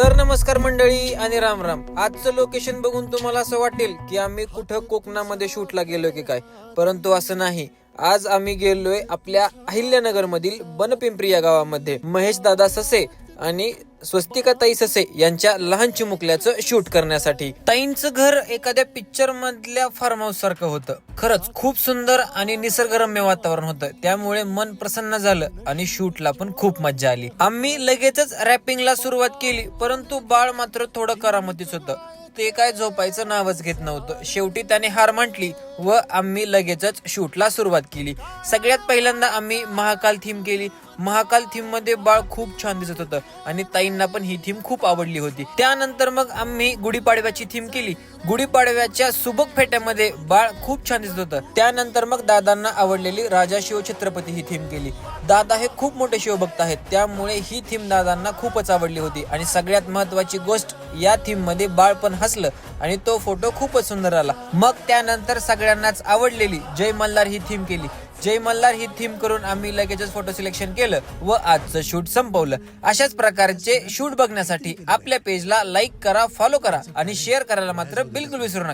तर नमस्कार मंडळी आणि राम राम. आजचं लोकेशन बघून तुम्हाला असं वाटेल की आम्ही कुठं कोकणामध्ये शूटला गेलोय की काय, परंतु असं नाही. आज आम्ही गेलोय आपल्या अहिल्यानगर मधील बनपिंपरी या गावामध्ये महेश दादा ससे आणि स्वस्तिका ताई ससे यांच्या लहान चिमुकल्याचं शूट करण्यासाठी. ताईंचं घर एखाद्या पिक्चर मधल्या फार्म हाऊस सारखं होतं. खरंच खूप सुंदर आणि निसर्गरम्य वातावरण होतं, त्यामुळे मन प्रसन्न झालं आणि शूटला पण खूप मज्जा आली. आम्ही लगेचच रॅपिंगला सुरुवात केली, परंतु बाळ मात्र थोडं करामतीच होतं. ते काय झोपायचं नावच घेत नव्हतं. शेवटी त्याने हार म्हटली व आम्ही लगेचच शूटला सुरुवात केली. सगळ्यात पहिल्यांदा आम्ही महाकाल थीम केली. महाकाल थीम मध्ये बाळ खूप छान दिसत होतं आणि ताईंना पण ही थीम खूप आवडली होती. त्यानंतर मग आम्ही गुढीपाडव्याची थीम केली. गुढीपाडव्याच्या सुबक फेट्यामध्ये बाळ खूप छान दिसत होतं. त्यानंतर मग दादांना आवडलेली राजा शिव छत्रपती ही थीम केली. दादा हे खूप मोठे शिवभक्त आहेत, त्यामुळे ही थीम दादांना खूपच आवडली होती. आणि सगळ्यात महत्वाची गोष्ट, या थीम मध्ये बाळ पण हसलं आणि तो फोटो खूपच सुंदर आला. मग त्यानंतर सगळ्यांनाच आवडलेली जय मल्हार ही थीम केली. जय मल्हार ही थीम करून आम्ही लगेचच फोटो सिलेक्शन केलं व आजचं शूट संपवलं. अशाच प्रकारचे शूट बघण्यासाठी आपल्या पेजला लाईक करा, फॉलो करा आणि शेअर करायला मात्र बिलकुल विसरू नका.